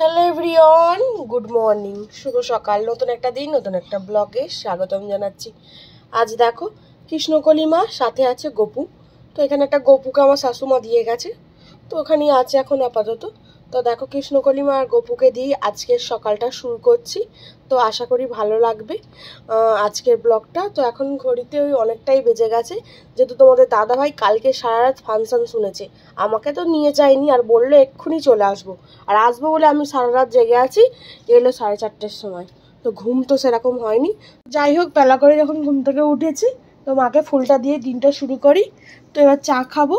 Hello everyone, good morning, শুভ সকাল। নতুন একটা দিন, নতুন একটা ব্লগে স্বাগতম জানাচ্ছি। আজ দেখো কৃষ্ণকলি মা, সাথে আছে গপু। তো এখানে একটা গপুকে আমার শাশুমা দিয়ে গেছে, তো ওখানেই আছে এখন আপাতত। তো দেখো কৃষ্ণকলি মা আর গপুকে দিয়ে আজকের সকালটা শুরু করছি। তো আশা করি ভালো লাগবে আজকের ব্লগটা। তো এখন ঘড়িতে ওই অনেকটাই বেজে গেছে, যেহেতু তোমাদের দাদাভাই কালকে সারা রাত ফাংশন শুনেছে। আমাকে তো নিয়ে যায়নি, আর বললো এক্ষুনি চলে আসবো, আর আসবো বলে আমি সারা রাত জেগে আছি। এলো 4:30টার সময়, তো ঘুম তো সেরকম হয়নি। যাই হোক, বেলা করে যখন ঘুম থেকে উঠেছি, তো মাকে ফুলটা দিয়ে দিনটা শুরু করি। তো এবার চা খাবো,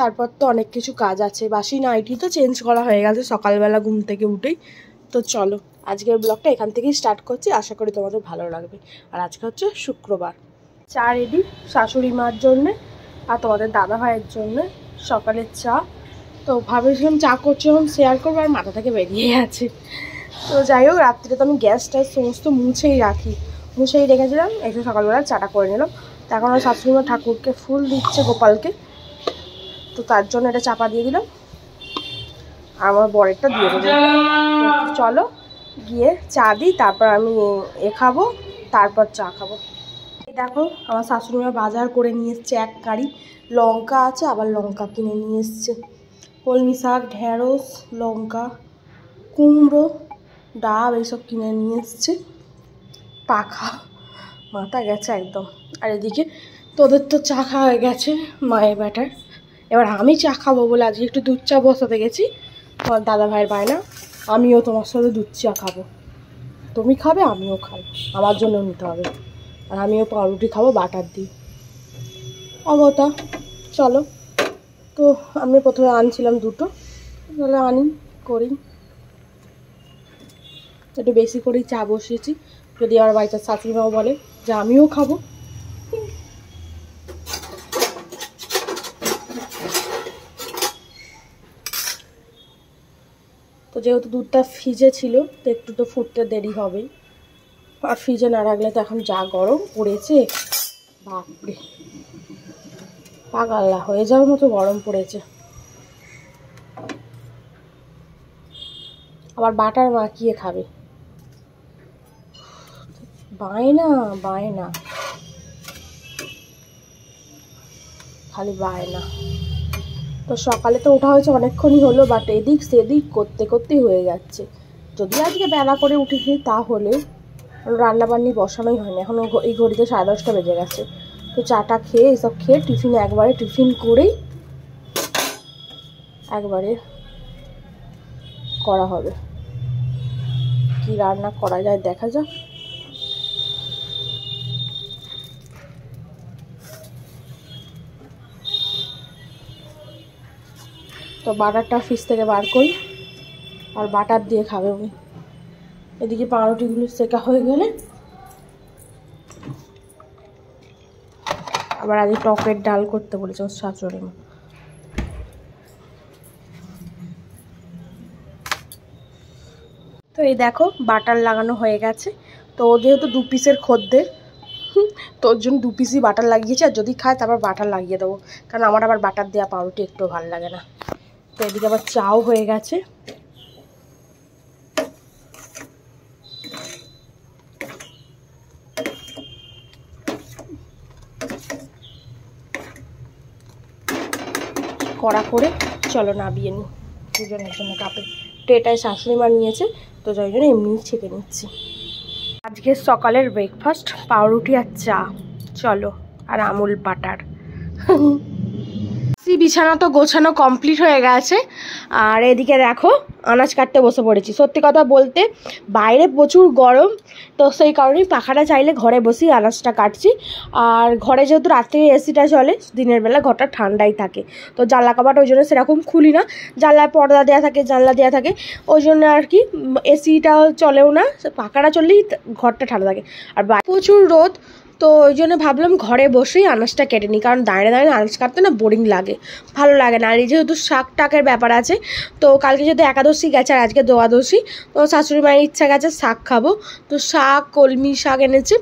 তারপর তো অনেক কিছু কাজ আছে। বাসি নাইটি তো চেঞ্জ করা হয়ে গেছে সকালবেলা ঘুম থেকে উঠেই। তো চলো আজকের ব্লগটা এখান থেকেই স্টার্ট করছি, আশা করি তোমাদের ভালো লাগবে। আর আজকে হচ্ছে শুক্রবার। চা রেডি শাশুড়ি মার জন্যে আর তোমাদের দাদা ভাইয়ের জন্যে, সকালের চা। তো ভাবেছিলাম চা করছি যখন শেয়ার করবো, আর মাথা থেকে বেরিয়ে আছে। তো যাই হোক, রাত্রিতে তো আমি গ্যাসটা সমস্ত মুছেই রেখেছিলাম। এসে সকালবেলা চাটা করে নিলাম। তো এখন আমার শাশুড়ি মা ঠাকুরকে ফুল দিচ্ছে, গোপালকে। তো তার জন্য এটা চাপা দিয়ে দিলাম, আমার বরেরটা দিয়ে দেবো। চলো গিয়ে চা দিই, তারপর আমি খাবো, তারপর চা খাবো। দেখো আমার শাশুড়িমা বাজার করে নিয়ে এসছে, এক গাড়ি লঙ্কা আছে, আবার লঙ্কা কিনে নিয়ে এসছে। কলমি শাক, ঢেঁড়স, লঙ্কা, কুমড়ো, ডাব এইসব কিনে নিয়ে এসছে। পাখা মাথা গেছে একদম। আর এদিকে তোদের তো চা খাওয়া হয়ে গেছে মায়ের ব্যাটার। এবার আমি চা খাবো বলে আজকে একটু দুধ চা বসাতে গেছি। তোমার দাদা ভাইয়ের বায়না, আমিও তোমার সাথে দুধ চা খাবো। তুমি খাবে, আমিও খাবো, আমার জন্য নিতে হবে। আর আমিও পাউরুটি খাবো বাটার দিয়ে। অবতা চলো। তো আমি প্রথমে আনছিলাম দুটো, তাহলে আনি করি। একটু বেশি করেই চা বসিয়েছি, যদি আমার বাড়িতে শাশুড়িমাও বলে যে আমিও খাবো। তো যেহেতু দুধটা ফ্রিজে ছিল, তো একটু তো ফুটতে দেরি হবেই। আর ফ্রিজে না রাখলে তো এখন যা গরম পড়েছে, বাপরে পাগলা হয়ে যাওয়ার মতো গরম পড়েছে। আবার বাটার মাখিয়ে খাবে, বায়না বায়না, খালি বায়না। তো সকালে তো ওঠা হয়েছে অনেকক্ষণই হলো, বাট এদিক সেদিক করতে করতেই হয়ে যাচ্ছে। যদি আজকে বেলা করে উঠেছি তাহলে রান্নাবান্নি বসানোই হয়নি। এখন এই ঘড়িতে 10:30 বেজে গেছে। তো চাটা খেয়ে এসব খেয়ে টিফিন করেই একবারে করা হবে। কি রান্না করা যায় দেখা যাক। তো বাটারটা ফ্রিজ থেকে বার করি, আর বাটার দিয়ে খাবে উনি। এদিকে পাউরুটিগুলো সেকা হয়ে গেলে আবার আগে টকের ডাল করতে বলেছে ওর শাশুড়ি মা। তো এই দেখো বাটার লাগানো হয়ে গেছে। তো ও যেহেতু 2 পিসের খদ্দের, তো ওর জন্য 2 পিসই বাটার লাগিয়েছে। আর যদি খায় তারপর বাটার লাগিয়ে দেবো, কারণ আমার আবার বাটার দেওয়া পাউরুটি একটু ভালো লাগে না। তো এদিকে আবার চাও হয়ে গেছে। কড়া করে চলো নাবিয়ে নিই দুজনের জন্য কাপে। ট্রেটায় শাশুড়ি মা নিয়েছে, তো যাই জন্য এমনি ছেঁকে নিচ্ছি। আজকের সকালের ব্রেকফাস্ট পাউরুটি আর চা, চলো, আর আমুল বাটার। বিছানা তো গোছানো কমপ্লিট হয়ে গেছে। আর এদিকে দেখো আনাজ কাটতে বসে পড়েছি। সত্যি কথা বলতে বাইরে প্রচুর গরম, তো সেই কারণেই পাখাটা চাইলে ঘরে বসেই আনাজটা কাটছি। আর ঘরে যেহেতু রাত্রে এসিটা চলে, দিনের বেলা ঘরটা ঠান্ডাই থাকে। তো জানলা কাবাট ওই জন্য সেরকম খুলি না, জানলায় পর্দা দেওয়া থাকে, জানলা দেওয়া থাকে, ওই জন্য আর কি এসিটাও চলেও না। পাখাটা চললেই ঘরটা ঠান্ডা থাকে। আর প্রচুর রোদ, তো ওই জন্য ভাবলাম ঘরে বসেই আনাজটা কেটে নিই, কারণ দাঁড়িয়ে দাঁড়িয়ে আনাজ কাটতে না বোরিং লাগে, ভালো লাগে না। আর এই যেহেতু শাক টাকের ব্যাপার আছে, তো কালকে যেহেতু একাদশী গেছে আর আজকে দ্বাদশী, তো শাশুড়ি মায়ের ইচ্ছা গেছে শাক খাবো। তো শাক, কলমি শাক এনেছে,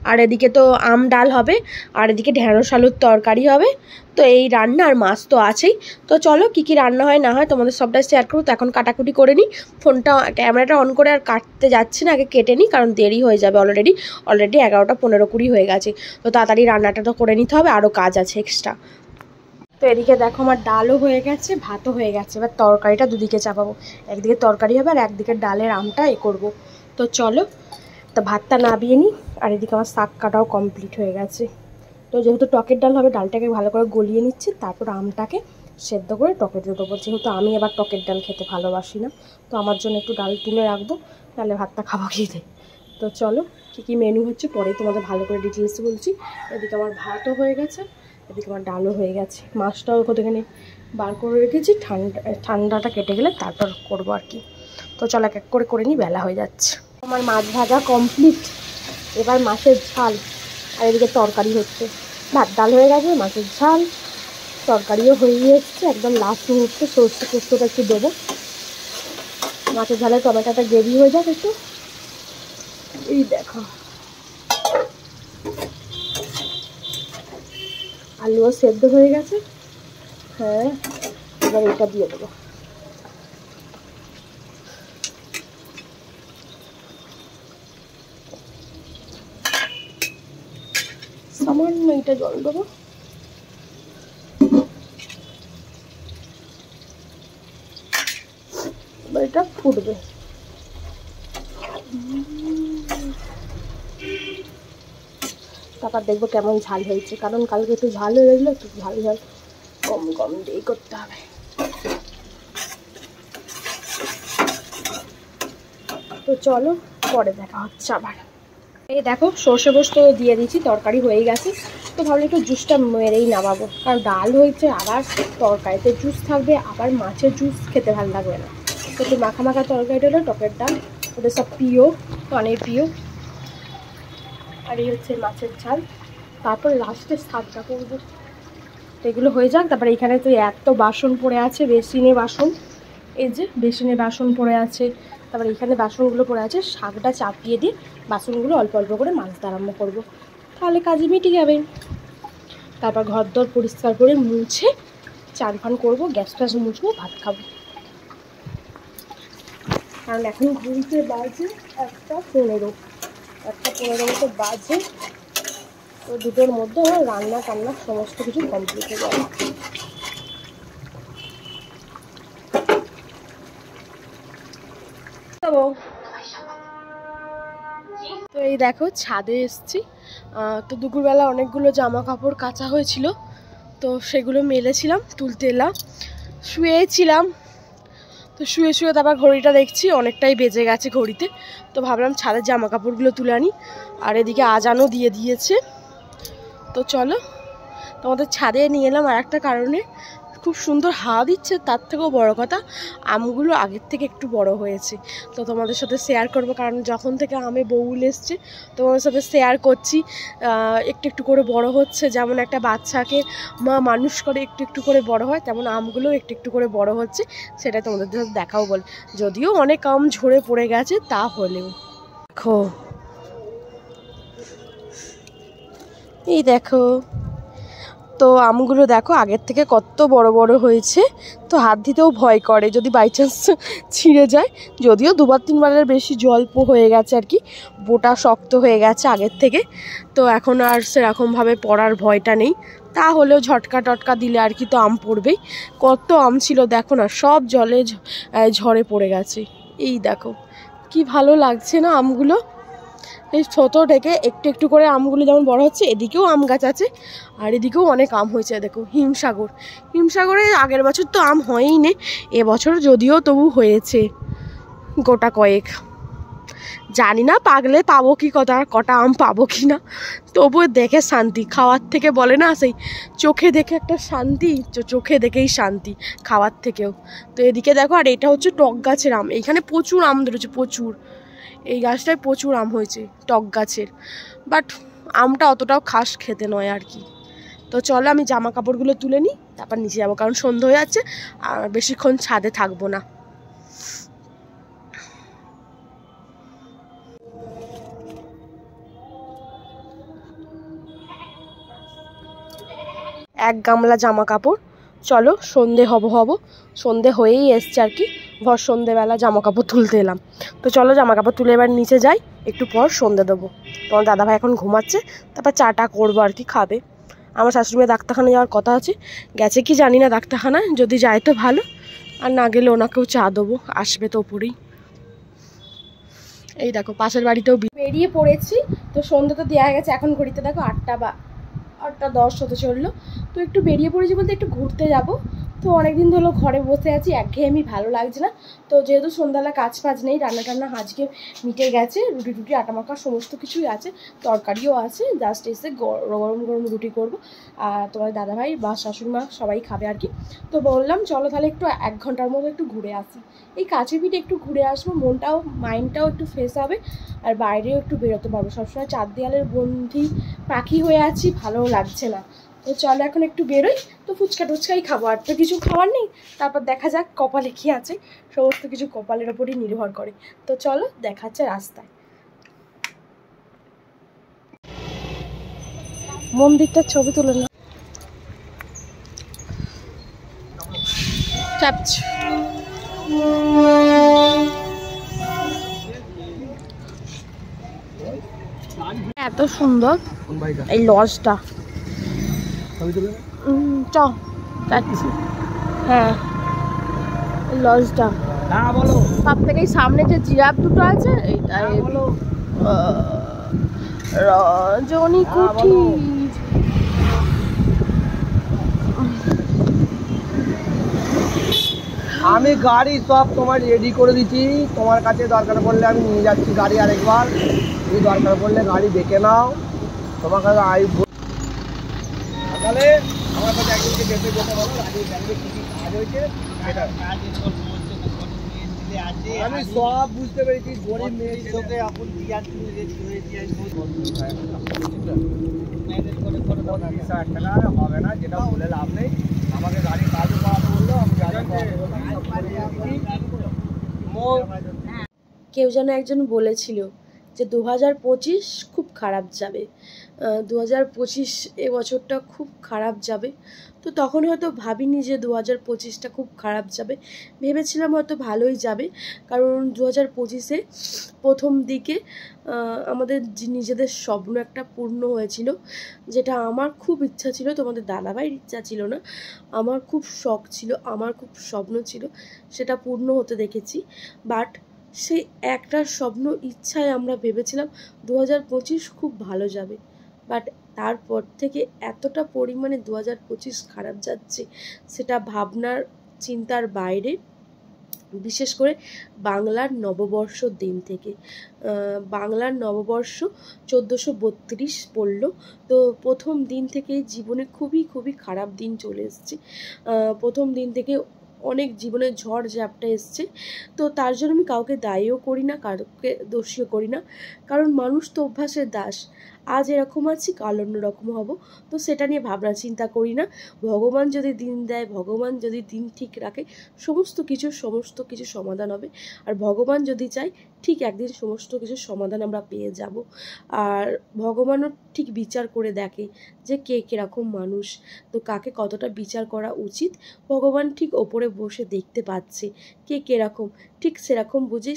আর এদিকে তো আম ডাল হবে, আর এদিকে ঢেঁড়স আলুর তরকারি হবে। তো এই রান্না আর মাছ তো আছেই। তো চলো কী কী রান্না হয় না হয় তোমাদের সবটাই শেয়ার করবো। তো এখন কাটাকুটি করে নিই, ফোনটা ক্যামেরাটা অন করে আর কাটতে যাচ্ছি না, আগে কেটে নিই কারণ দেরি হয়ে যাবে। অলরেডি 11টা 15-20 হয়ে গেছে। তো তাড়াতাড়ি রান্নাটা তো করে নিতে হবে, আরও কাজ আছে এক্সট্রা। তো এদিকে দেখো আমার ডালও হয়ে গেছে, ভাতও হয়ে গেছে। এবার তরকারিটা দুদিকে চাপাবো, একদিকে তরকারি হবে আর একদিকে ডালের আমটা করবো। তো চলো, তো ভাতটা নামিয়ে নিই। আর এদিকে আমার শাক কাটাও কমপ্লিট হয়ে গেছে। তো যেহেতু টকের ডাল হবে, ডালটাকে ভালো করে গলিয়ে নিচ্ছি, তারপর আমটাকে সেদ্ধ করে টকে দিয়ে দেবো। যেহেতু আমি আবার টকের ডাল খেতে ভালোবাসি না, তো আমার জন্য একটু ডাল তুলে রাখবো, তাহলে ভাতটা খাবো খেতে। তো চলো, কী কী মেনু হচ্ছে পরে তোমাদের ভালো করে ডিটেলস বলছি। এদিকে আমার ভাতও হয়ে গেছে, এদিকে আমার ডালও হয়ে গেছে, মাছটাও ওখানে বার করে রেখেছি। ঠান্ডাটা কেটে গেলে তারপর করবো আর কি। তো চলো এক এক করে করে নিই, বেলা হয়ে যাচ্ছে। আমার মাছ ভাজা কমপ্লিট, এবার মাছের ঝাল। আর এদিকে তরকারি হচ্ছে, ভাত ডাল হয়ে গেছে, মাছের ঝাল, তরকারিও হয়ে এসছে। একদম লাস্ট মুহূর্তে সর্ষে পোস্তটা একটু দেবো, মাছের ঝালে টমেটোটা গ্রেভি হয়ে যাক একটু। এই দেখো আলুও সেদ্ধ হয়ে গেছে। হ্যাঁ, এবার এটা দিয়ে দেবো। সামান্য এটা জল দেবো। এবার এটা ফুটবে। তারপর দেখবো কেমন ঝাল হয়েছে, কারণ কালকে একটু ঝাল হয়ে গেছিলো, একটু ঝাল ঝাল কম কম দিয়ে করতে হবে। তো চলো পরে দেখা হচ্ছে আবার। এই দেখো সর্ষে পোস্ত দিয়ে দিয়েছি, তরকারি হয়ে গেছে। তো ভাবলে একটু জুসটা মেরেই নামাবো, কারণ ডাল হয়েছে, আবার তরকারিতে জুস থাকবে, আবার মাছের জুস খেতে ভালো লাগবে না। তো একটু মাখা মাখা তরকারিটা হলো টকের ডাল, ওদের সব প্রিয়, অনেক প্রিয়। আর এই হচ্ছে মাছের ঝাল, তারপর লাস্টে শাকটা করবো। এগুলো হয়ে যাক, তারপরে এখানে তো এত বাসন পড়ে আছে, বেসিনে বাসন, এই যে বেসিনে বাসন পড়ে আছে, তারপরে এখানে বাসনগুলো পড়ে আছে। শাকটা চাপিয়ে দিয়ে বাসনগুলো অল্প অল্প করে মাজতে আরম্ভ করবো, তাহলে কাজে মিটে যাবে। তারপর ঘরদোর পরিষ্কার করে মুছে চান ফান করবো, গ্যাস ট্যাস মুছবো, ভাত খাবো। কারণ এখন ঘুরতে বাজে 1:15, 1:15 মতো বাজে। তো দুটোর মধ্যে আমার রান্না টান্না সমস্ত কিছু কমপ্লিট হয়ে যাবে। তো এই দেখো ছাদে এসছি। তো দুপুরবেলা অনেকগুলো জামা কাপড় কাচা হয়েছিল, তো সেগুলো মেলেছিলাম, তুলতে এলাম। শুয়েছিলাম, তো শুয়ে শুয়ে তারপর ঘড়িটা দেখছি অনেকটাই বেজে গেছে ঘড়িতে। তো ভাবলাম ছাদের জামা কাপড়গুলো তুলে আনি। আর এদিকে আজানও দিয়ে দিয়েছে। তো চলো তোমাদের ছাদে নিয়ে এলাম আর একটা কারণে, খুব সুন্দর হাওয়া দিচ্ছে, তার থেকেও বড় কথা আমগুলো আগের থেকে একটু বড় হয়েছে। তো তোমাদের সাথে শেয়ার করবো, কারণ যখন থেকে আমে বউল এসছে তোমাদের সাথে শেয়ার করছি। একটু একটু করে বড় হচ্ছে, যেমন একটা বাচ্চাকে মা মানুষ করে একটু একটু করে বড় হয়, তেমন আমগুলোও একটু একটু করে বড় হচ্ছে। সেটা তোমাদের সাথে দেখাও বল, যদিও অনেক আম ঝরে পড়ে গেছে, তা হলেও দেখো, এই দেখো তো আমগুলো দেখো আগের থেকে কত বড় বড় হয়েছে। তো হাত দিতেও ভয় করে যদি বাই চান্স ছিঁড়ে যায়। যদিও 2-3বারের বেশি জল্প হয়ে গেছে আর কি, বোটা শক্ত হয়ে গেছে আগের থেকে। তো এখন আর সেরকমভাবে পড়ার ভয়টা নেই। তাহলেও ঝটকা টটকা দিলে আর কি তো আম পড়বেই। কত আম ছিল দেখো না, সব জলে ঝরে পড়ে গেছে। এই দেখো কি ভালো লাগছে না আমগুলো। এই ছোটো থেকে একটু একটু করে আমগুলো যেমন বড় হচ্ছে, এদিকেও আম গাছ আছে আর এদিকেও অনেক আম হয়েছে। দেখো হিমসাগরে আগের বছর তো আম হয়ই নে, এবছর যদিও তবু হয়েছে গোটা কয়েক। জানি না পাগলে পাবো কি কটা আম পাবো কি না, তবুও দেখে শান্তি। খাওয়ার থেকে বলে না সেই চোখে দেখে একটা শান্তি, চোখে দেখেই শান্তি খাওয়ার থেকেও। তো এদিকে দেখো, আর এটা হচ্ছে টক গাছের আম, এইখানে প্রচুর আম ধরেছে, প্রচুর। এই গাছটায় প্রচুর আম হয়েছে টক গাছের, বাট আমটা অতটাও খাস খেতে নয় আর কি। তো চলো আমি জামা কাপড়গুলো তুলে নিই, তারপর নিচে যাবো, কারণ সন্ধ্যা হয়ে যাচ্ছে আর বেশিক্ষণ ছাদে থাকবো না। এক গামলা জামা কাপড়। চলো সন্ধে হব সন্ধে হয়েই এসছে আর কি, ভর সন্ধেবেলা জামা কাপড় তুলতে এলাম। তো চলো জামা কাপড় তুলে এবার নিচে যাই, একটু পর সন্ধে দেবো। তোমার দাদাভাই এখন ঘুমাচ্ছে, তারপর চাটা করবো আর কি, খাবে। আমার শাশুড়ি ডাক্তারখানায় যাওয়ার কথা আছে, গেছে কি জানি না ডাক্তারখানায়, যদি যায় তো ভালো, আর না গেলে ওনাকেও চা দেবো, আসবে তো ওপরেই। এই দেখো পাশের বাড়িতেও বেরিয়ে পড়েছি। তো সন্ধ্যা তো দেওয়া গেছে, এখন ঘড়িতে দেখো 8টা 10 হতে চললো। তো একটু বেরিয়ে পড়েছি বলতে একটু ঘুরতে যাব। তো অনেকদিন ধরো ঘরে বসে আছি, একঘেয়েমি ভালো লাগছে না। তো যেহেতু সন্ধ্যাবেলা কাজ ফাজ নেই, রান্না টান্না আজকে মিটে গেছে, রুটি টুটি আটা মাখা সমস্ত কিছুই আছে, তরকারিও আছে, জাস্ট এসে গরম গরম রুটি করবো। আর তোমার দাদাভাই বা শাশুড়িমা সবাই খাবে আর কি। তো বললাম চলো তাহলে একটু 1 ঘন্টার মতো একটু ঘুরে আসি। এই কাছে পিঠে একটু ঘুরে আসবো, মনটাও মাইন্ডটাও একটু ফ্রেশ হবে, আর বাইরেও একটু বেরোতে পারবো। সবসময় 4 দেয়ালের বন্দি পাখি হয়ে আছি, ভালোও লাগছে না। তো চলো এখন একটু বেরোই। তো ফুচকা টুচকাই খাবো, আর তো কিছু খাওয়ার নেই। তারপর দেখা যাক কপালে কি আছে, সমস্ত কিছু কপালের ওপরই নির্ভর করে। তো চলো দেখাচ্ছে রাস্তায়। মন্দিরটার ছবি তুলে না এত সুন্দর এই লজটা। হ্যাঁ লজটা সব থেকে সামনে যে জিরাফ দুটো আছে এইটাই রজনী কুঠির। আমি গাড়ি সব তোমার রেডি করে দিচ্ছি, তোমার কাছে দরকার পড়লে আমি নিয়ে যাচ্ছি গাড়ি আরেকবার। তুমি দরকার পড়লে গাড়ি দেখে নাও, তোমার কাছে তাহলে আমার কাছে একজনকে যেতে যেতে বলো, গাড়ি ব্যাংকে কী কী কাজ হয়েছে সেটা। আমি সব বুঝতে পেরেছি, গরিব মেয়ে ছেলেকে এখন হবে না, যেটা বলে লাভ নেই। আমাকে গাড়ি কাজও করাতে বললো, আমি কেউ যেন একজন বলেছিল যে 2025 খুব খারাপ যাবে, 2025 এবছরটা খুব খারাপ যাবে। তো তখন হয়তো ভাবিনি যে 2025টা খুব খারাপ যাবে, ভেবেছিলাম হয়তো ভালোই যাবে। কারণ 2025-এ প্রথম দিকে আমাদের নিজেদের স্বপ্ন একটা পূর্ণ হয়েছিল, যেটা আমার খুব ইচ্ছা ছিল, তোমাদের দাদাভাইয়ের ইচ্ছা ছিল না, আমার খুব শখ ছিল, আমার খুব স্বপ্ন ছিল, সেটা পূর্ণ হতে দেখেছি। বাট সেই একটা স্বপ্ন ইচ্ছায় আমরা ভেবেছিলাম 2025 খুব ভালো যাবে, বাট তারপর থেকে এতটা পরিমাণে 2025 খারাপ যাচ্ছে, সেটা ভাবনার চিন্তার বাইরে। বিশেষ করে বাংলার নববর্ষ দিন থেকে, বাংলার নববর্ষ 1432 পড়ল। তো প্রথম দিন থেকে জীবনে খুবই খুবই খারাপ দিন চলে এসছে। প্রথম দিন থেকে অনেক জীবনে ঝড় ঝাপটা এসছে। তো তার জন্য আমি কাউকে দায়ীও করি না, কাউকে দোষীও করি না, কারণ মানুষ তো অভ্যাসের দাস। আজ এরকম আছি, কাল অন্যরকম হব, তো সেটা নিয়ে ভাবনা চিন্তা করি না। ভগবান যদি দিন দেয়, ভগবান যদি দিন ঠিক রাখে, সমস্ত কিছু সমাধান হবে। আর ভগবান যদি চায়, ঠিক একদিন সমস্ত কিছুর সমাধান আমরা পেয়ে যাব। আর ভগবানও ঠিক বিচার করে দেখে যে কে কীরকম মানুষ, তো কাকে কতটা বিচার করা উচিত, ভগবান ঠিক ওপরে বসে দেখতে পাচ্ছে কে কীরকম। ঠিক সেরকম বুঝে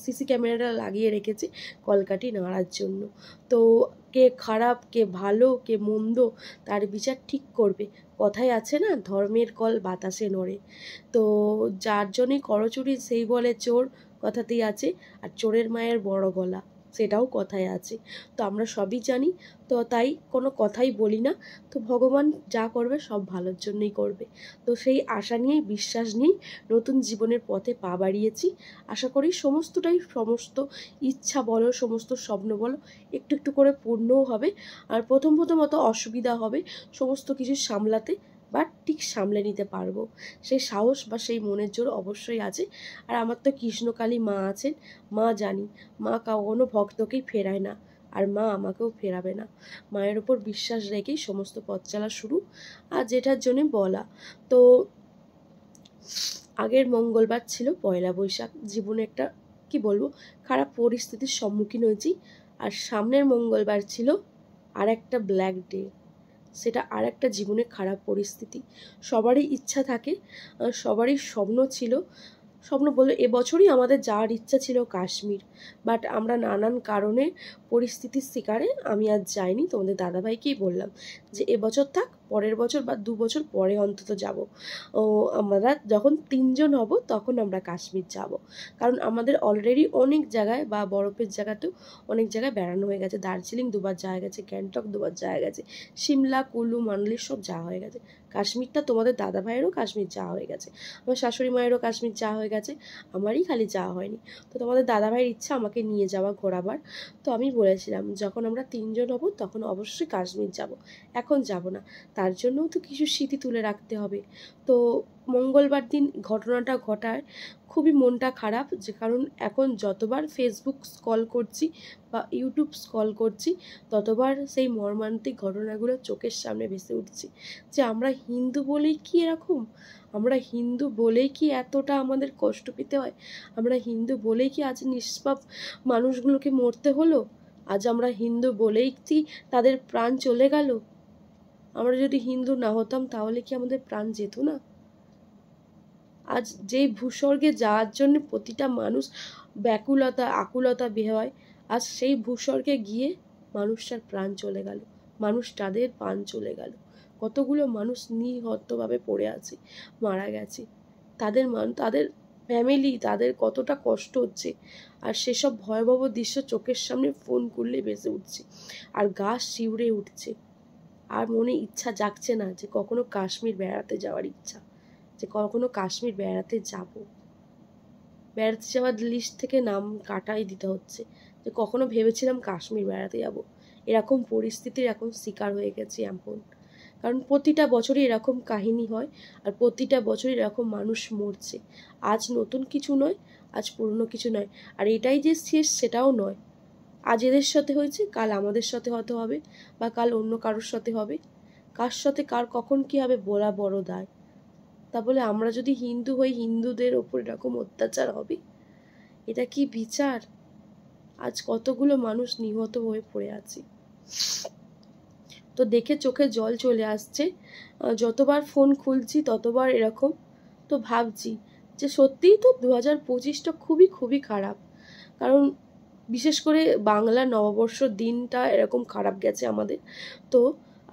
সিসি ক্যামেরাটা লাগিয়ে রেখেছে কলকাঠি নাড়ার জন্য। তো কে খারাপ, কে ভালো, কে মন্দ, তার বিচার ঠিক করবে। কথায় আছে না, ধর্মের কল বাতাসে নড়ে। তো যার জন্যই করচুরি সেই বলে চোর, কথাতেই আছে। আর চোরের মায়ের বড় গলা, সেটাও কথায় আছে। তো আমরা সবই জানি, তো তাই কোনো কথাই বলি না। তো ভগবান যা করবে সব ভালোর জন্যই করবে। তো সেই আশা নিয়েই, বিশ্বাস নিয়েই নতুন জীবনের পথে পা বাড়িয়েছি। আশা করি সমস্ত ইচ্ছা বলো, সমস্ত স্বপ্ন বলো, একটু একটু করে পূর্ণও হবে। আর প্রথম অত অসুবিধা হবে সমস্ত কিছু সামলাতে, বাট ঠিক সামলে নিতে পারবো। সেই সাহস বা সেই মনের জোর অবশ্যই আছে। আর আমার তো কৃষ্ণকালী মা আছেন, মা জানি মা কোনো ভক্তকেই ফেরায় না, আর মা আমাকেও ফেরাবে না। মায়ের উপর বিশ্বাস রেখেই সমস্ত পথ চলা শুরু, আর যেটার জন্যে বলা। তো আগের মঙ্গলবার ছিল পয়লা বৈশাখ, জীবনে একটা কি বলবো খারাপ পরিস্থিতির সম্মুখীন হয়েছি। আর সামনের মঙ্গলবার ছিল আর একটা ব্ল্যাক ডে, সেটা আর একটা জীবনে খারাপ পরিস্থিতি। সবারই ইচ্ছা থাকে, সবারই স্বপ্ন ছিল, স্বপ্ন বললো এবছরই আমাদের যাওয়ার ইচ্ছা ছিল কাশ্মীর, বাট আমরা নানান কারণে পরিস্থিতির শিকারে আমি আজ যাইনি। তোমাদের দাদাভাইকেই বললাম যে এবছর থাক, পরের বছর বা 2 বছর পরে অন্তত যাব। আমরা যখন 3 জন হব তখন আমরা কাশ্মীর যাব, কারণ আমাদের অলরেডি অনেক জায়গায় বা বরফের জায়গাতেও অনেক জায়গায় বেড়ানো হয়ে গেছে। দার্জিলিং 2বার যাওয়া গেছে, গ্যাংটক 2বার যাওয়া গেছে, সিমলা, কুলু, মানালি সব যাওয়া হয়ে গেছে। কাশ্মীরটা তোমাদের দাদাভাইয়েরও কাশ্মীর যাওয়া হয়ে গেছে, আমার শাশুড়ি মায়েরও কাশ্মীর যাওয়া হয়ে গেছে, আমারই খালি যাওয়া হয়নি। তো তোমাদের দাদাভাইয়ের ইচ্ছা আমাকে নিয়ে যাওয়া ঘোরাবার। তো আমি বলেছিলাম যখন আমরা 3 জন হব তখন অবশ্যই কাশ্মীর যাব, এখন যাব না, তার জন্যও তো কিছু স্মৃতি তুলে রাখতে হবে। তো মঙ্গলবার দিন ঘটনাটা ঘটায় খুবই মনটা খারাপ, যে কারণ এখন যতবার ফেসবুক স্ক্রল করছি বা ইউটিউব স্ক্রল করছি ততবার সেই মর্মান্তিক ঘটনাগুলো চোখের সামনে ভেসে উঠছে, যে আমরা হিন্দু বলেই কি এরকম, আমরা হিন্দু বলেই কি এতটা আমাদের কষ্ট পেতে হয়, আমরা হিন্দু বলেই কি আজ নিষ্পাপ মানুষগুলোকে মরতে হলো, আজ আমরা হিন্দু বলেই কি তাদের প্রাণ চলে গেল। আমরা যদি হিন্দু না হতাম তাহলে কি আমাদের প্রাণ যেত না? আজ যেই ভূস্বর্গে যাওয়ার জন্য প্রতিটা মানুষ ব্যাকুলতা আকুলতা বের হয়, আজ সেই ভূস্বর্গে গিয়ে মানুষটার প্রাণ চলে গেল, মানুষ তাদের প্রাণ চলে গেল। কতগুলো মানুষ নিহতভাবে পড়ে আছে, মারা গেছে, তাদের ফ্যামিলি, তাদের কতটা কষ্ট হচ্ছে। আর সেসব ভয়াবহ দৃশ্য চোখের সামনে ফোন করলে ভেসে উঠছে, আর গা শিউরে উঠছে। আর মনে ইচ্ছা জাগছে না যে কখনো কাশ্মীর বেড়াতে যাওয়ার ইচ্ছা, যে কখনো কাশ্মীর বেড়াতে যাব। বেড়াতে যাওয়ার লিস্ট থেকে নাম কাটাই দিতে হচ্ছে, যে কখনো ভেবেছিলাম কাশ্মীর বেড়াতে যাব। এরকম পরিস্থিতির এখন শিকার হয়ে গেছি এখন, কারণ প্রতিটা বছরই এরকম কাহিনী হয়, আর প্রতিটা বছরই এরকম মানুষ মরছে। আজ নতুন কিছু নয়, আজ পুরনো কিছু নয়, আর এটাই যে শেষ সেটাও নয়। আজ এদের সাথে হয়েছে, কাল আমাদের সাথে হয়তো হবে, বা কাল অন্য কারোর সাথে হবে। কার সাথে কার কখন কি হবে বলা বড় দায়। তা বলে আমরা যদি হিন্দু হই, হিন্দুদের ওপর এরকম অত্যাচার হবে, এটা কি বিচার? আজ কতগুলো মানুষ নিহত হয়ে পড়ে আছে, তো দেখে চোখে জল চলে আসছে। যতবার ফোন খুলছি ততবার এরকম। তো ভাবছি যে সত্যিই তো 2025টা খুবই খুবই খারাপ, কারণ বিশেষ করে বাংলা নববর্ষর দিনটা এরকম খারাপ গেছে আমাদের। তো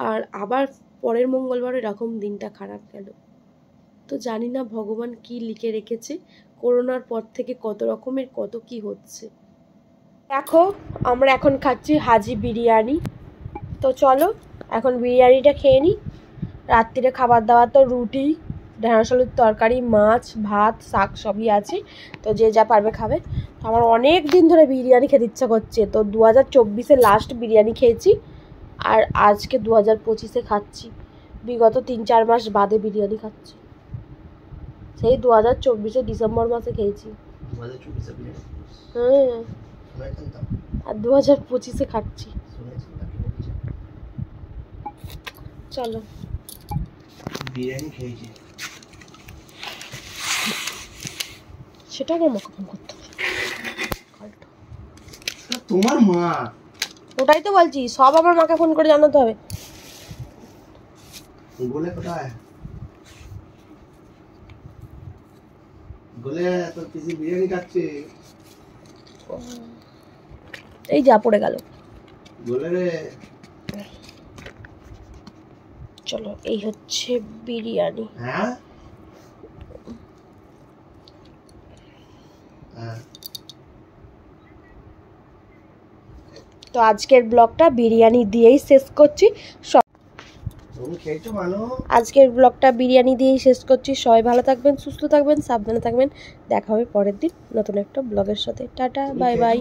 আর আবার পরের মঙ্গলবার এরকম দিনটা খারাপ গেল। তো জানি না ভগবান কি লিখে রেখেছে, করোনার পর থেকে কত রকমের কত কি হচ্ছে। দেখো আমরা এখন খাচ্ছি হাজি বিরিয়ানি। তো চলো এখন বিরিয়ানিটা খেয়ে নিই। রাত্রিরে খাবার দাবার তো রুটি, ঢেঁড়স আলুর তরকারি, মাছ, ভাত, শাক সবই আছে, তো যে যা পারবে খাবে। আমার অনেক দিন ধরে বিরিয়ানি খেতে ইচ্ছা করছে, তো 2024-এ লাস্ট বিরিয়ানি খেয়েছি, আর আজকে 2025-এ খাচ্ছি। বিগত 3-4 মাস বাদে বিরিয়ানি খাচ্ছি, সেই 2024-এ ডিসেম্বর মাসে খেয়েছি। হ্যাঁ, আর 2025-এ খাচ্ছি। চলো বিরিয়ানি খেয়েছি, সেটা আমার মাকে ফোন করতে হবে। তোমার মা, ওটাই তো বলছি, সব আমার মাকে ফোন করে জানাতে হবে। গোলে কোথায়? গোলে তো পিসি বিরিয়ানি খাচ্ছে। এই যা পড়ে গেল। গোলে রে, চলো এই হচ্ছে বিরিয়ানি। হ্যাঁ তো আজকের ব্লগটা বিরিয়ানি দিয়েই শেষ করছি। আজকের ব্লগটা বিরিয়ানি দিয়েই শেষ করছি। সবাই ভালো থাকবেন, সুস্থ থাকবেন, সাবধানে থাকবেন। দেখা হবে পরের দিন নতুন একটা ব্লগের সাথে। Tata, bye bye.